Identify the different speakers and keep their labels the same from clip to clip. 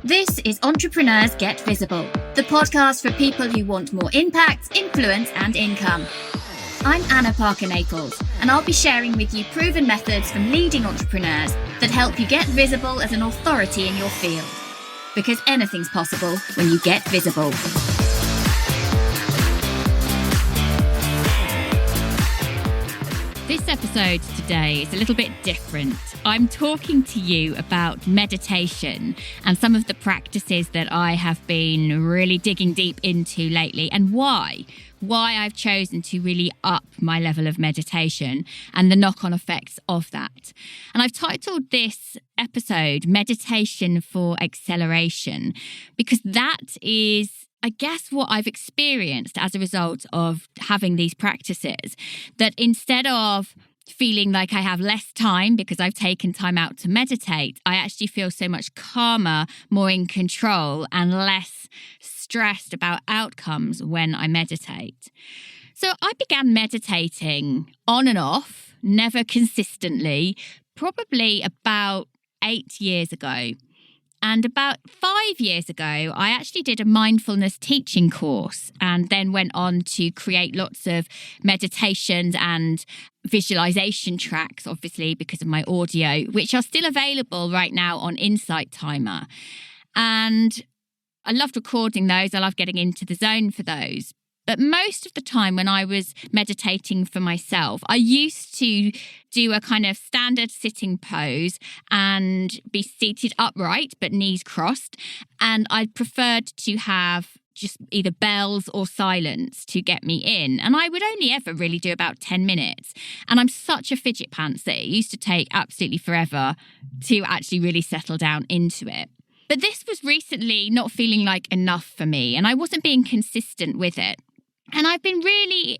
Speaker 1: This is Entrepreneurs Get Visible, the podcast for people who want more impact, influence, and income. I'm Anna Parker-Naples, and I'll be sharing with you proven methods from leading entrepreneurs that help you get visible as an authority in your field. Because anything's possible when you get visible.
Speaker 2: This episode today is a little bit different. I'm talking to you about meditation and some of the practices that I have been really digging deep into lately and why I've chosen to really up my level of meditation and the knock-on effects of that. And I've titled this episode Meditation for Acceleration because that is, I guess, what I've experienced as a result of having these practices, that instead of feeling like I have less time because I've taken time out to meditate, I actually feel so much calmer, more in control, and less stressed about outcomes when I meditate. So I began meditating on and off, never consistently, probably about 8 years ago. And about 5 years ago, I actually did a mindfulness teaching course and then went on to create lots of meditations and visualization tracks, obviously, because of my audio, which are still available right now on Insight Timer. And I loved recording those. I love getting into the zone for those. But most of the time when I was meditating for myself, I used to do a kind of standard sitting pose and be seated upright, but knees crossed. And I preferred to have just either bells or silence to get me in. And I would only ever really do about 10 minutes. And I'm such a fidget pants that it used to take absolutely forever to actually really settle down into it. But this was recently not feeling like enough for me, and I wasn't being consistent with it. And I've been really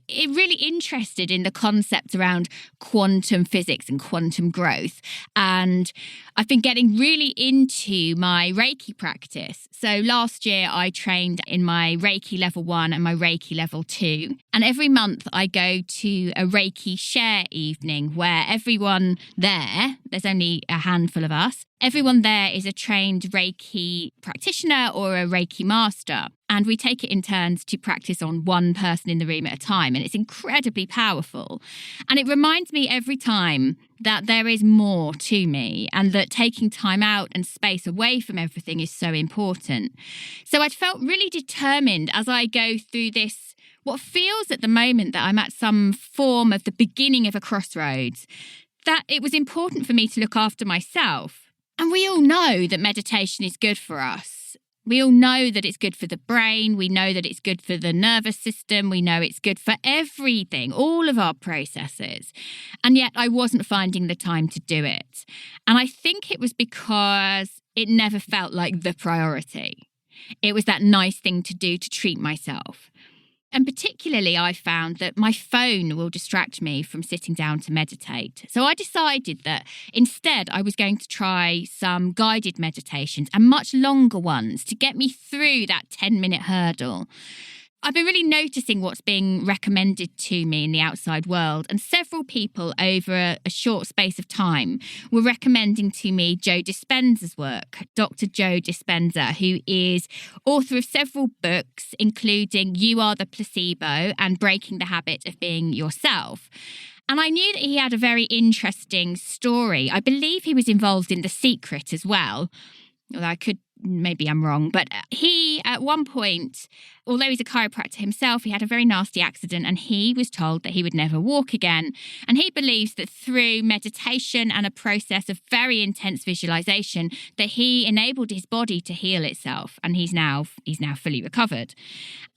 Speaker 2: interested in the concept around quantum physics and quantum growth. And I've been getting really into my Reiki practice. So last year I trained in my Reiki level 1 and my Reiki level 2. And every month I go to a Reiki share evening where everyone there's only a handful of us, everyone there is a trained Reiki practitioner or a Reiki master. And we take it in turns to practice on one person in the room at a time. And it's incredibly powerful. And it reminds me every time that there is more to me and that taking time out and space away from everything is so important. So I felt really determined as I go through this, what feels at the moment that I'm at some form of the beginning of a crossroads, that it was important for me to look after myself. And we all know that meditation is good for us. We all know that it's good for the brain. We know that it's good for the nervous system. We know it's good for everything, all of our processes. And yet I wasn't finding the time to do it. And I think it was because it never felt like the priority. It was that nice thing to do to treat myself. And particularly, I found that my phone will distract me from sitting down to meditate. So I decided that instead I was going to try some guided meditations and much longer ones to get me through that 10-minute hurdle. I've been really noticing what's being recommended to me in the outside world, and several people over a short space of time were recommending to me Joe Dispenza's work, Dr. Joe Dispenza, who is author of several books, including You Are the Placebo and Breaking the Habit of Being Yourself. And I knew that he had a very interesting story. I believe he was involved in The Secret as well. Although maybe I'm wrong, but he, at one point, although he's a chiropractor himself, he had a very nasty accident and he was told that he would never walk again. And he believes that through meditation and a process of very intense visualization, that he enabled his body to heal itself. And he's now fully recovered.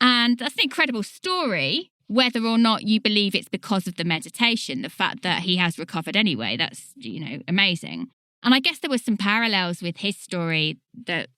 Speaker 2: And that's an incredible story. Whether or not you believe it's because of the meditation, the fact that he has recovered anyway, that's, amazing. And I guess there were some parallels with his story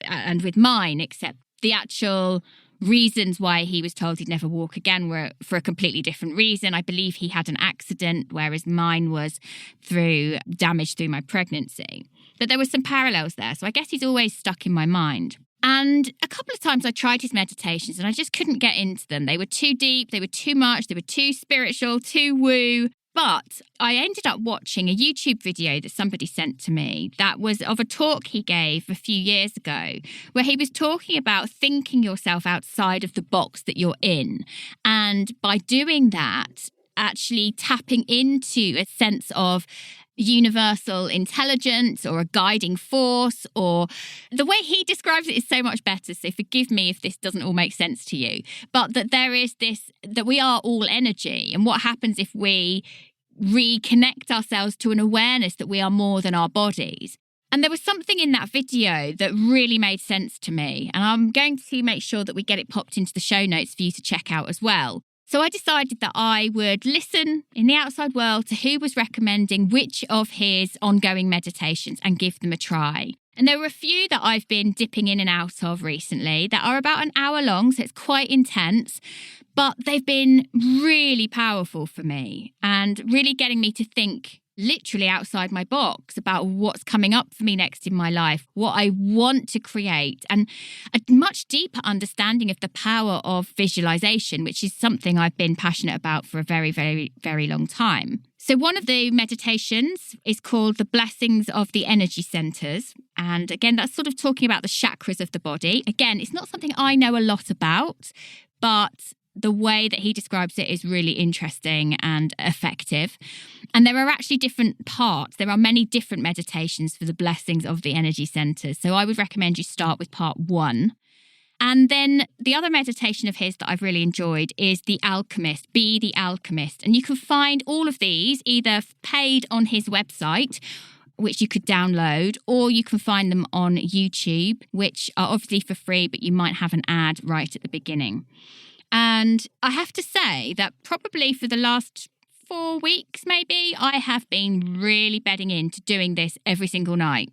Speaker 2: and with mine, except the actual reasons why he was told he'd never walk again were for a completely different reason. I believe he had an accident, whereas mine was through damage through my pregnancy. But there were some parallels there. So I guess he's always stuck in my mind. And a couple of times I tried his meditations and I just couldn't get into them. They were too deep, they were too much, they were too spiritual, too woo. But I ended up watching a YouTube video that somebody sent to me that was of a talk he gave a few years ago, where he was talking about thinking yourself outside of the box that you're in. And by doing that, actually tapping into a sense of universal intelligence or a guiding force, or the way he describes it is so much better. So forgive me if this doesn't all make sense to you, but that there is this, that we are all energy. And what happens if we reconnect ourselves to an awareness that we are more than our bodies? And there was something in that video that really made sense to me. And I'm going to make sure that we get it popped into the show notes for you to check out as well. So I decided that I would listen in the outside world to who was recommending which of his ongoing meditations and give them a try. And there were a few that I've been dipping in and out of recently that are about an hour long, so it's quite intense, but they've been really powerful for me and really getting me to think literally outside my box about what's coming up for me next in my life, what I want to create, and a much deeper understanding of the power of visualization, which is something I've been passionate about for a very, very, very long time. So one of the meditations is called The Blessings of the Energy Centers. And again, that's sort of talking about the chakras of the body. Again, it's not something I know a lot about, but the way that he describes it is really interesting and effective. And there are actually different parts. There are many different meditations for the blessings of the energy centers. So I would recommend you start with part 1. And then the other meditation of his that I've really enjoyed is The Alchemist, Be the Alchemist. And you can find all of these either paid on his website, which you could download, or you can find them on YouTube, which are obviously for free, but you might have an ad right at the beginning. And I have to say that probably for the last 4 weeks, maybe, I have been really bedding into doing this every single night.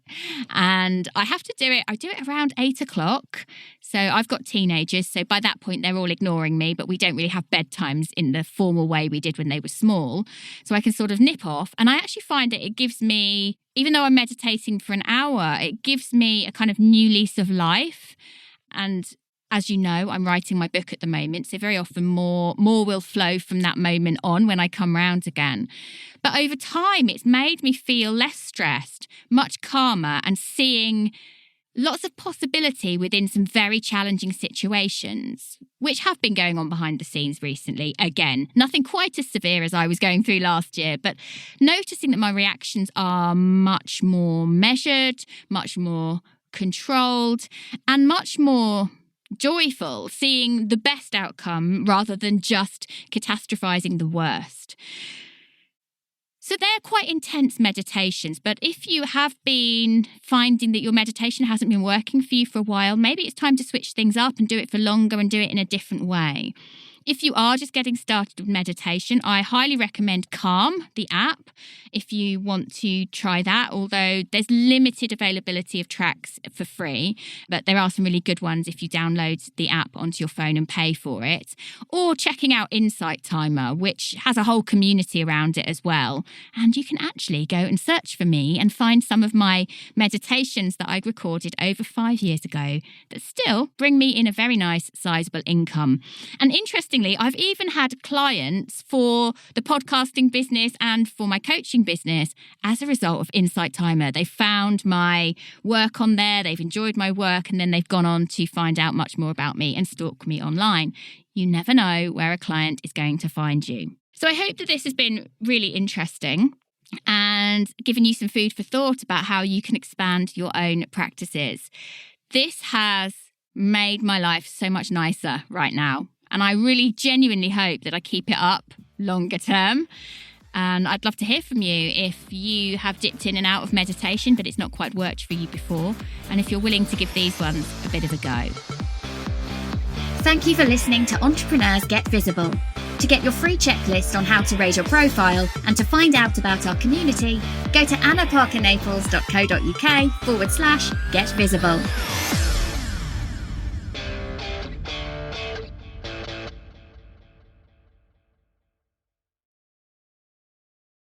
Speaker 2: And I have to do it. I do it around 8 o'clock. So I've got teenagers. So by that point, they're all ignoring me, but we don't really have bedtimes in the formal way we did when they were small. So I can sort of nip off. And I actually find that it gives me, even though I'm meditating for an hour, it gives me a kind of new lease of life. And as you know, I'm writing my book at the moment, so very often more will flow from that moment on when I come round again. But over time, it's made me feel less stressed, much calmer, and seeing lots of possibility within some very challenging situations, which have been going on behind the scenes recently. Again, nothing quite as severe as I was going through last year, but noticing that my reactions are much more measured, much more controlled, and much more joyful, seeing the best outcome rather than just catastrophizing the worst. So they're quite intense meditations, but if you have been finding that your meditation hasn't been working for you for a while, maybe it's time to switch things up and do it for longer and do it in a different way. If you are just getting started with meditation, I highly recommend Calm, the app, if you want to try that, although there's limited availability of tracks for free, but there are some really good ones if you download the app onto your phone and pay for it. Or checking out Insight Timer, which has a whole community around it as well. And you can actually go and search for me and find some of my meditations that I'd recorded over 5 years ago that still bring me in a very nice, sizable income. And interestingly, I've even had clients for the podcasting business and for my coaching business as a result of Insight Timer. They found my work on there, they've enjoyed my work, and then they've gone on to find out much more about me and stalk me online. You never know where a client is going to find you. So I hope that this has been really interesting and given you some food for thought about how you can expand your own practices. This has made my life so much nicer right now. And I really genuinely hope that I keep it up longer term. And I'd love to hear from you if you have dipped in and out of meditation, but it's not quite worked for you before. And if you're willing to give these ones a bit of a go.
Speaker 1: Thank you for listening to Entrepreneurs Get Visible. To get your free checklist on how to raise your profile and to find out about our community, go to annaparkernaples.co.uk/get visible.